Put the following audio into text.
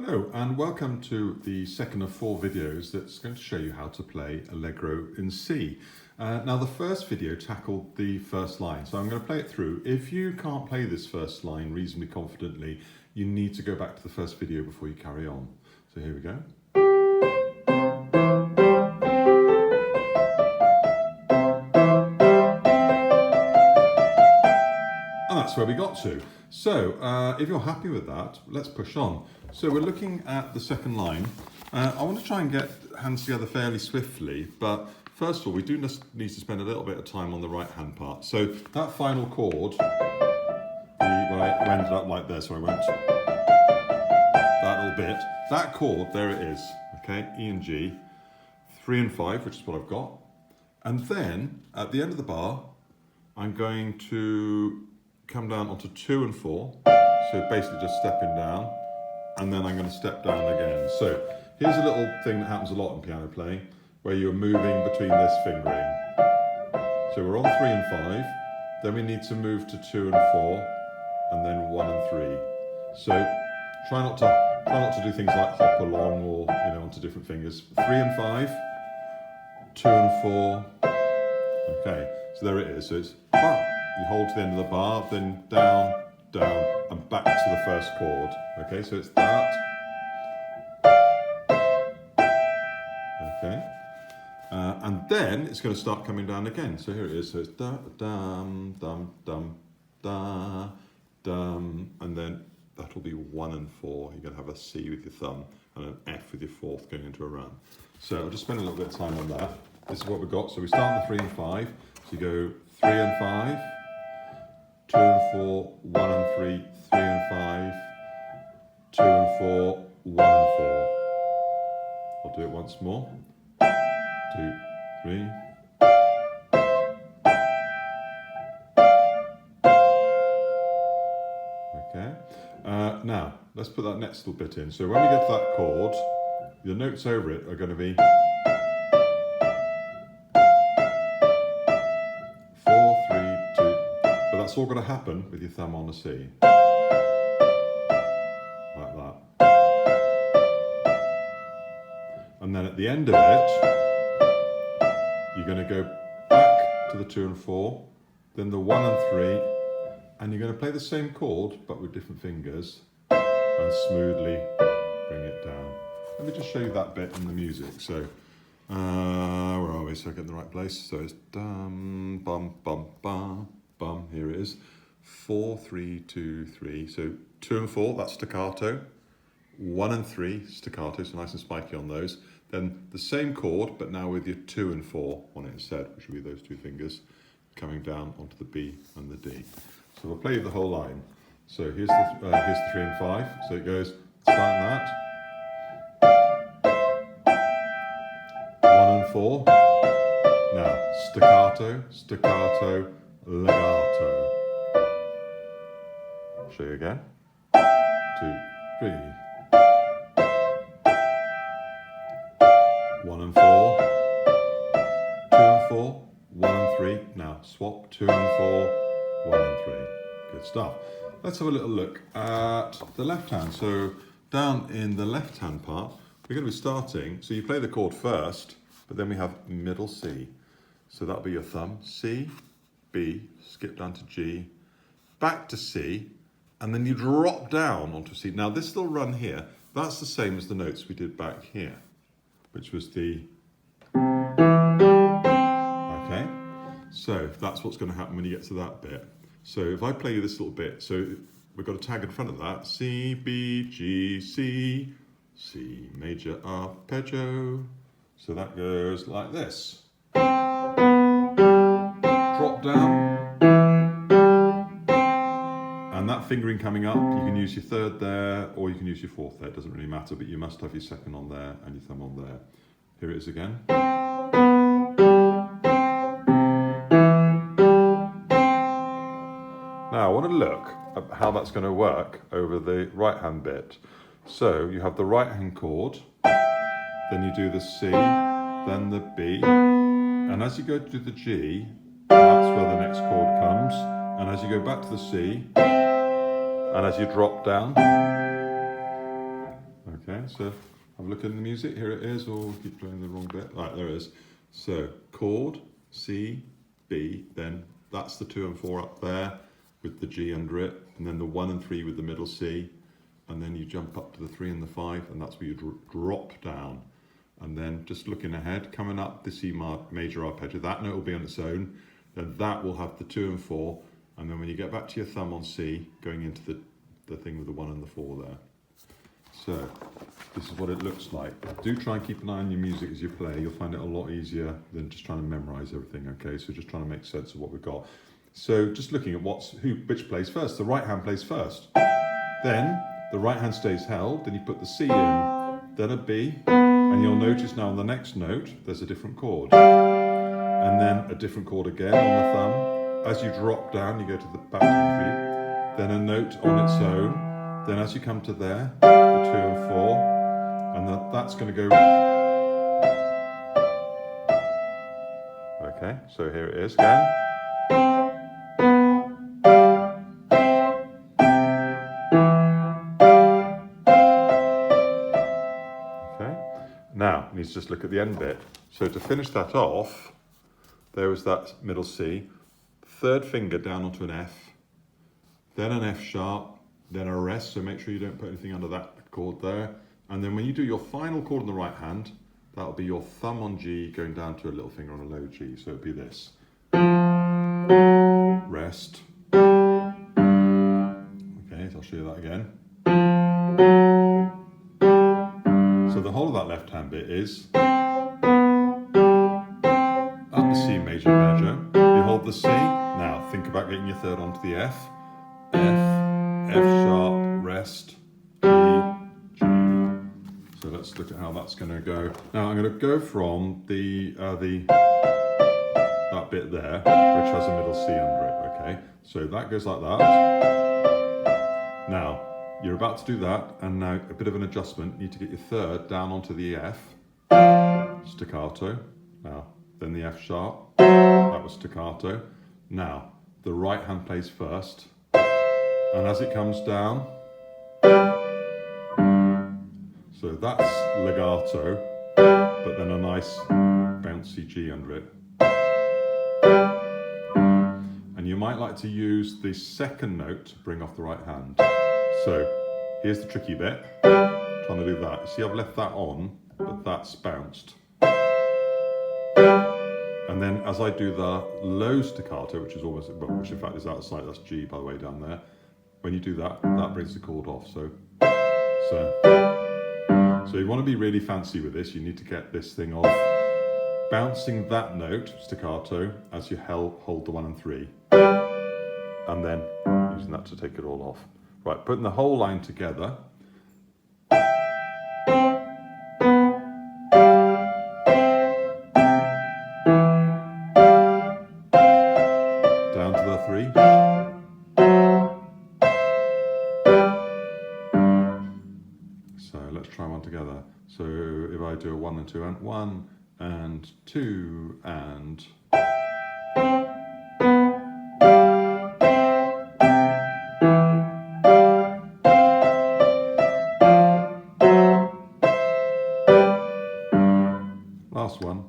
Hello and welcome to the second of 4 videos that's going to show you how to play Allegro in C. Now the first video tackled the first line, so I'm going to play it through. If you can't play this first line reasonably confidently, you need to go back to the first video before you carry on. So here we go. And that's where we got to. So if you're happy with that, let's push on. So we're looking at the second line. I want to try and get hands together fairly swiftly, but first of all, we do just need to spend a little bit of time on the right hand part. So that final chord, where I ended up like this, so I went that little bit, that chord, there it is, okay, E and G, 3 and 5, which is what I've got. And then at the end of the bar, I'm going to come down onto 2 and 4, so basically just stepping down, and then I'm going to step down again. So here's a little thing that happens a lot in piano playing, where you're moving between this fingering. So we're on 3 and 5, then we need to move to 2 and 4, and then 1 and 3. So try not to do things like hop along or onto different fingers. 3 and 5, 2 and 4. Okay, so there it is. So it's bar. You hold to the end of the bar, then down, down, and back to the first chord. Okay, so it's that. Okay, and then it's going to start coming down again. So here it is. So it's da, dum, dum, dum, da, dum, and then that'll be 1 and 4. You're going to have a C with your thumb and an F with your fourth going into a run. So I'll just spend a little bit of time on that. This is what we've got. So we start on the 3 and 5. So you go 3 and 5, 2 and 4, 1 and 3, 3 and 5, 2 and 4, 1 and 4. I'll do it once more. 2, 3. Okay. Now, let's put that next little bit in. So when we get to that chord, the notes over it are going to be 4, 3, 2. But that's all going to happen with your thumb on a C. Like that. And then at the end of it, you're going to go back to the 2 and 4, then the 1 and 3, and you're going to play the same chord but with different fingers and smoothly bring it down. Let me just show you that bit in the music. So, where are we? So I get in the right place. So it's dum, bum, bum, bum, bum. Here it is. 4, 3, 2, 3. So 2 and 4, that's staccato. 1 and 3, staccato, so nice and spiky on those. Then the same chord, but now with your 2 and 4 on it instead, which will be those two fingers coming down onto the B and the D. So we'll play the whole line. So here's the 3 and 5. So it goes starting that. 1 and 4. Now staccato, staccato, legato. I'll show you again. 2, 3. 1 and 4. 2 and 4. 1 and 3. Now swap 2 and 4. 1 and 3. Good stuff. Let's have a little look at the left hand. So down in the left hand part, we're going to be starting. So you play the chord first, but then we have middle C. So that'll be your thumb. C, B, skip down to G, back to C, and then you drop down onto C. Now this little run here, that's the same as the notes we did back here, which was the... Okay, so that's what's going to happen when you get to that bit. So if I play you this little bit, so we've got a tag in front of that, C, B, G, C, C major arpeggio. So that goes like this. Drop down. And that fingering coming up, you can use your third there, or you can use your fourth there, it doesn't really matter, but you must have your second on there and your thumb on there. Here it is again. Now I want to look at how that's going to work over the right hand bit. So you have the right hand chord, then you do the C, then the B, and as you go to the G, that's where the next chord comes, and as you go back to the C, and as you drop down, so have a look at the music. Here it is, or keep playing the wrong bit. Right, there it is. So chord, C, B, then that's the 2 and 4 up there with the G under it, and then the 1 and 3 with the middle C, and then you jump up to the 3 and the 5, and that's where you drop down. And then just looking ahead, coming up the C major arpeggio, that note will be on its own, then that will have the 2 and 4, and then when you get back to your thumb on C, going into the thing with the 1 and the 4 there. So this is what it looks like. Do try and keep an eye on your music as you play. You'll find it a lot easier than just trying to memorize everything, okay? So just trying to make sense of what we've got. So just looking at which plays first. The right hand plays first. Then the right hand stays held, then you put the C in, then a B, and you'll notice now on the next note, there's a different chord. And then a different chord again on the thumb. As you drop down, you go to the back to the 3, then a note on its own. Then as you come to there, the 2 and 4, and that's going to go. Okay, so here it is again. Okay, now let's just look at the end bit. So to finish that off, there was that middle C, third finger down onto an F, then an F sharp, then a rest, so make sure you don't put anything under that chord there. And then when you do your final chord on the right hand, that'll be your thumb on G going down to a little finger on a low G. So it'll be this. Rest. Okay, so I'll show you that again. So the whole of that left hand bit is up the C major arpeggio. You hold the C. Now think about getting your third onto the F. F sharp, rest, G, G. So let's look at how that's going to go. Now I'm going to go from that bit there, which has a middle C under it. Okay, so that goes like that. Now you're about to do that, and now a bit of an adjustment. You need to get your third down onto the F, staccato. Now then the F sharp, that was staccato. Now the right hand plays first. And as it comes down, so that's legato, but then a nice bouncy G under it. And you might like to use the second note to bring off the right hand. So here's the tricky bit, trying to do that. See, I've left that on, but that's bounced. And then as I do the low staccato, which is almost, which in fact is outside, that's G by the way down there. When you do that, that brings the chord off. So you want to be really fancy with this. You need to get this thing off, bouncing that note, staccato, as you hold the 1 and 3. And then using that to take it all off. Right, putting the whole line together. Down to the 3. So let's try one together. So if I do a 1 and 2 and 1 and 2 and last one.